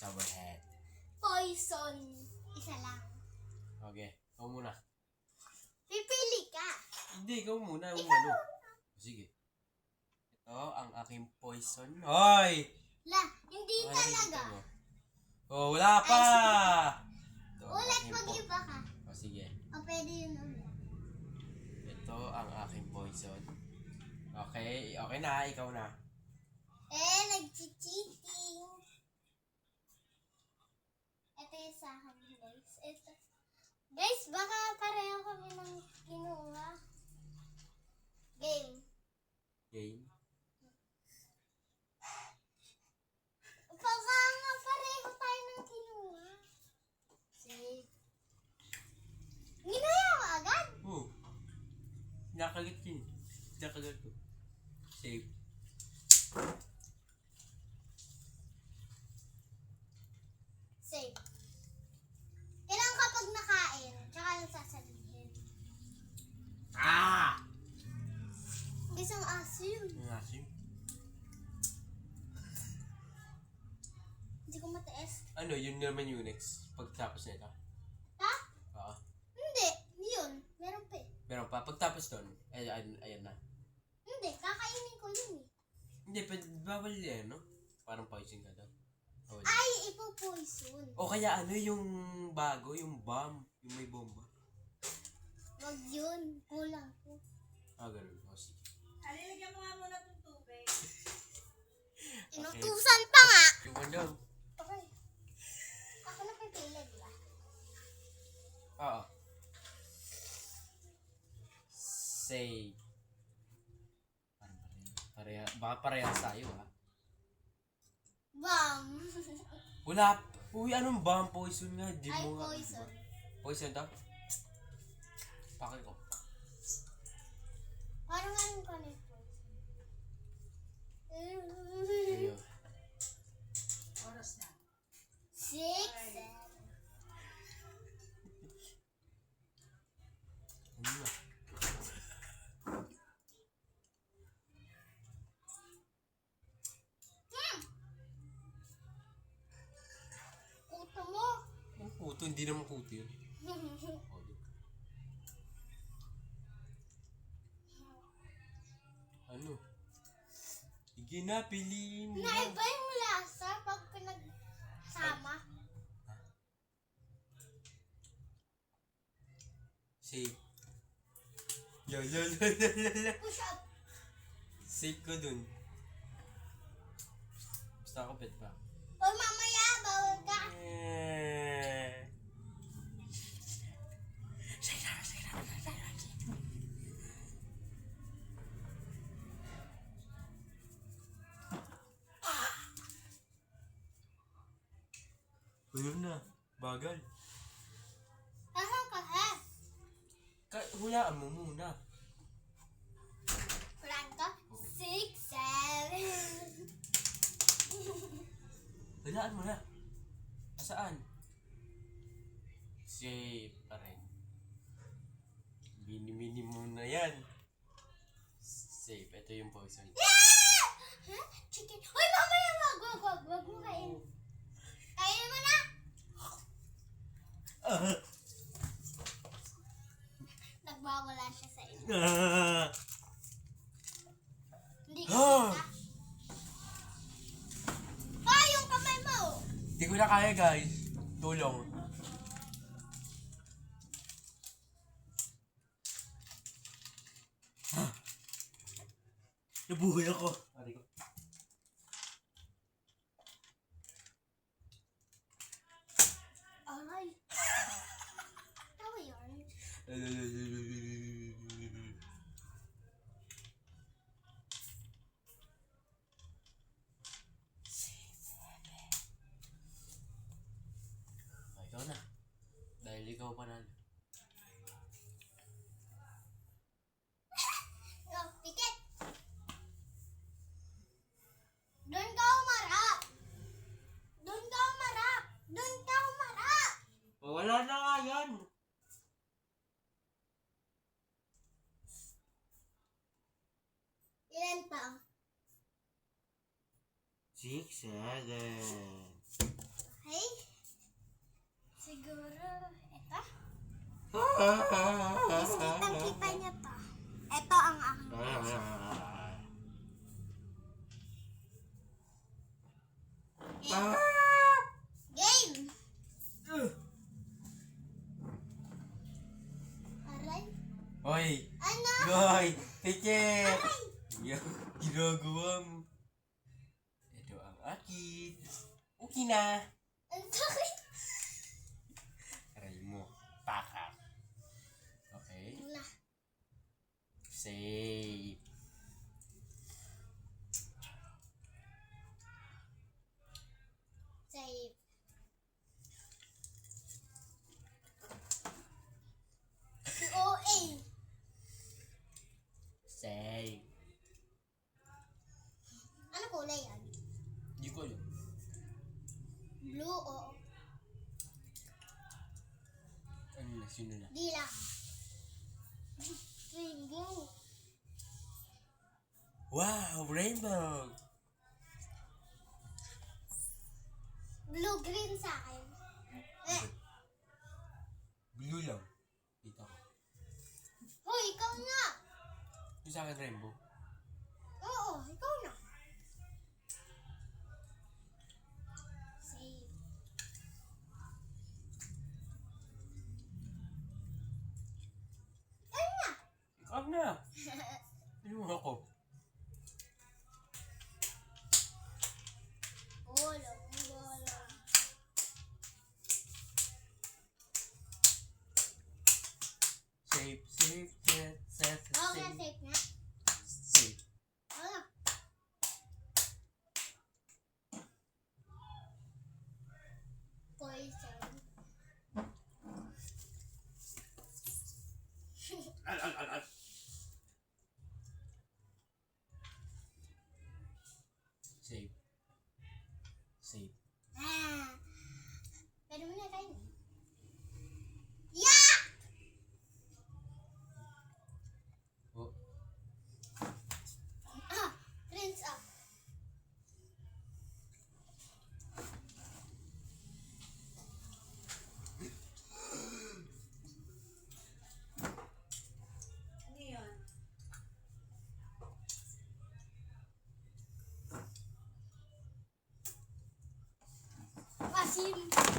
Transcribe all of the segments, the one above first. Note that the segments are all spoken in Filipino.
Showerhead. Poison. Isa lang. Okay, ikaw muna. Pipili ka. Hindi, ikaw muna. Umano. Sige. Ito ang aking poison. Hoy! Hindi Ano talaga. nakikita mo? Oh, wala pa! Ito ang Ulit aking mag-iba ka. Oh, sige. O pwede yun ulit. Ito ang aking poison. Okay, okay na. Ikaw na. Nag-cheating. Ito yung sa akin, guys. Ito. Guys, baka pareho kami ng kinuha. Game. Game. Baka nga pareho tayo ng kinuha. Save. Ginaya mo agad? Oh. Nakagat yun. Nakagat ko. Save. Save. Kailangan kapag nakain, tsaka lang sasabihin. Ah! Guys, ang asim. Ang asim. Hindi ko matiis. Ano, yun naman yung next. Pagtapos nito. Ha? Oo. Hindi. Yun. Meron pa eh. Meron pa. Pagtapos doon, ayan na. Hindi. Kakainin ko yun eh. Hindi, bawal yan, no? Parang poison ka daw. Bawal. Ay, ipo-poison. O kaya ano yung bago, yung bomb, yung may bomba. Wag yun. Kulang ko. Ah, ganun. O, sige. Alilagyan mo nga muna itong tubig. Inutusan pa nga. Yung ano? Okay. Ako na pipili, di ba? Oo. Say. Baka parehas tayo, ha? Bam. Wala. Uy, anong bomb? Poison nga. Di Ay, mo nga. poison. Poison daw? Pakil ko. Parang anong ka na yung poison? Ayun. Oras na. 6. Ano na? Kuto mo. Ang puto, hindi naman puto yun. O, di. Ano? Sige na, piliin mo. Naiba yung lasa pag pinagsama. Save. La. Push up. Save ko dun. Basta ako pet pa. O mamaya, bawal ka. Ayun na. Bagal. Asan ka, ha? Hulaan mo muna. Kulang ka? 6, 7. Hulaan mo na. Saan? Save pa rin. Mini mo na yan. Save. Ito yung poison. Huh? Chicken. Uy, mamaya, wag mo kain. Kainin mo na. Nagbawala siya sa inyo. Hindi ko kita. Ay, yung kamay mo. Hindi ko na kaya, guys. Tulong. Nabuhay ako. Ari ko. Aray. Tawa yun. Ikaw na. Dahil ikaw panalo. Oh, pikit. Doon ka umarap. Doon ka umarap. Doon ka umarap. Wala na nga yan. Ilan pa? 6, 7. Siguro, ito. Mas kitang-kita niya to. Ito ang aking game. Aray. Hoy! Ano? Hoy! Tiket! Ginagawa mo. Ito ang akin. Okay na. Ang sakit. Aray mo. Pakak. Okay. Na. Save. Save. OA. Save. Ano kulay yan? Hindi ko alam. Blue o Ano na? Sino na? di lang. Rainbow. Wow! Rainbow! Blue-green sa akin. Blue lang. Dito ko. Hoy, ikaw na. Yung sa akin rainbow. Oo, ikaw na. Save. Ikaw na. Ikaw na! Ano mo ako? Gulong. Save, save, set, set, Oo nga, save. safe na. Save. Oo nga. Poison. Save. Save. Ah. Pwede mo na tayo. Yeah! Oh. Ah, rinse up. Ano yun? Pasim. Ano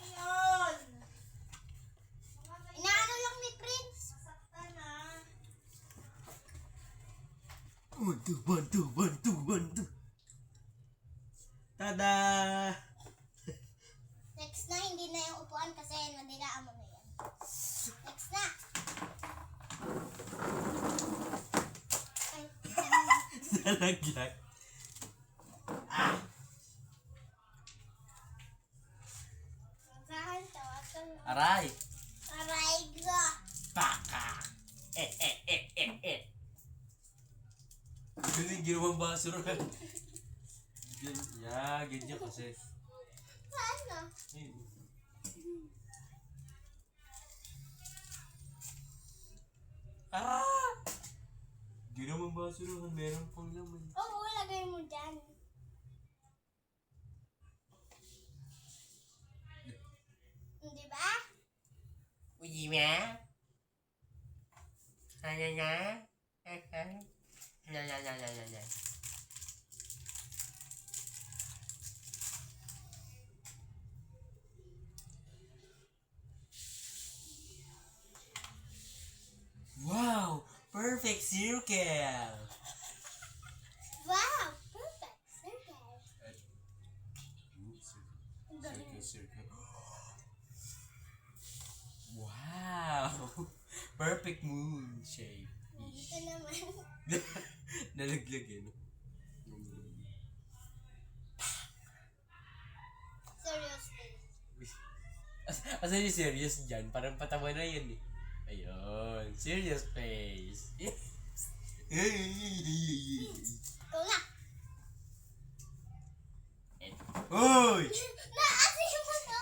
yun? Inaano lang ni Prince. Saktan na. 1, 2, 1, 2, 1, 2, 1, 2. Tada! Next na, hindi na yung upuan kasi nadiraan mo na yan. Next na. Ay, Nalaglag. saan to? Aray! Aray ko. Paka! Ganyan, ginawang basuran. Ganyan kasi. Saan na? Ayun. Ah! Ginawang basuran, meron pang laman. Oo, lagay mo dyan. Di ba? Uy, ma? Ano na? Na. Wow! Perfect circle! Wow, perfect. Circle. Ang galing. Circle. Wow! Perfect moon shape. Dito naman. Nalaglag eh, no? Seriously. Asan yung serious dyan? Parang patawa na yan eh. Ayun. Serious face. Ikaw na. Hoy! Naasin mo na.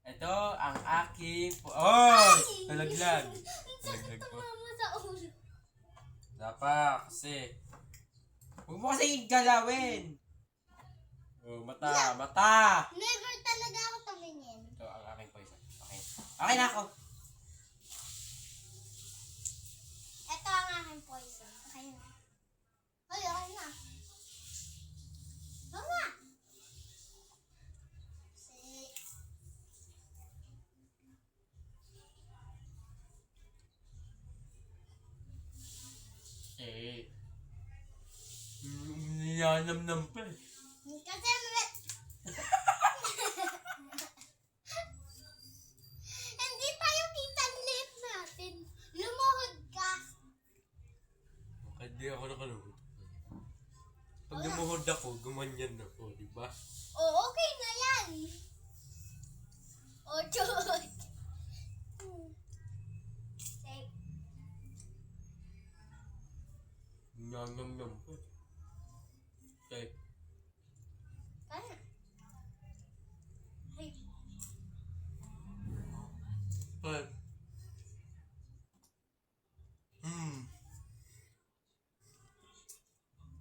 Ito ang aking... Oy! Nalaglag. Ang sakit Nalaglag po. mo sa ulo. Dapat kasi... Huwag mo kasi galawin! Oh, mata! Never talaga ako tumingin. Ito ang aking poison. Okay. Okay na ako. Ito ang aking poison. Okay na. Ay, okay na. Oo nga. Eh. Niyanam-nam pa eh. Kasi hindi tayo kita lip natin. Lumuhod ka. Bakit di ako nakaluhod? Pag lumuhod ako, gumanyan ako, di ba? Oh, okay na yan. Oh, chut. Say, Niyanam-nam pa eh. Okay. kaya. Ay, But,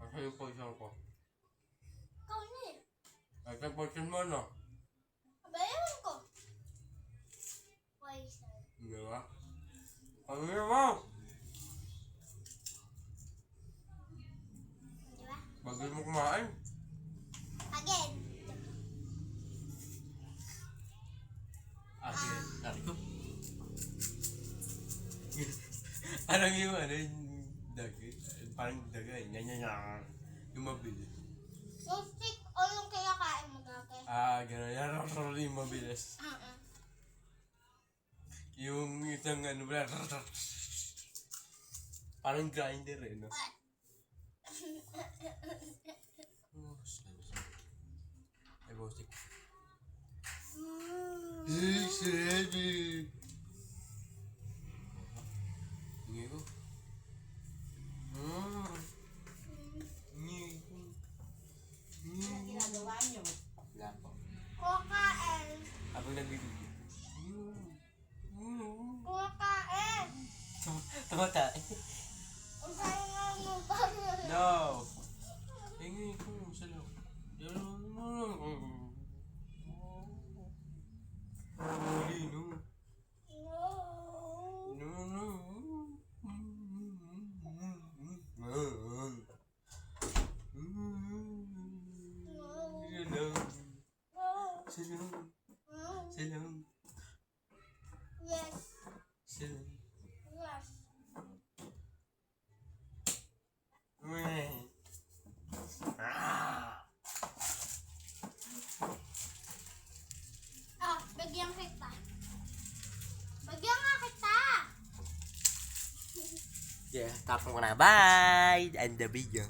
Asa yung poison ko? ikaw na eh. Asa yung poison mo, no? Abayaran ko. Poison. Di ba? Ano mo? Di ba? Bagal mo kumain. Again. Again. Sabi ko. Parang yung yung daga. Parang daga. Yan. Yung mabilis. Yung stick o yung kinakain mo dati? Gano'n. Yan yung mabilis. Yung isang ba? Parang grinder eh, no? Oh, ay, bostik. Steady. Hingi ko. Hingi ko. Ano ginagawa niyo? Wala po. Kukain. Habang nagbibigay. Kukain. Tumata. Ang sayo nga mo ba? No. Hingi ko sa loob. Huli, no. No. Silong. No. Silong. Yes. Silong. Yes. Bagyan kita. Bagyan nga kita. Yeah, tapos ko na. Bye! And the video.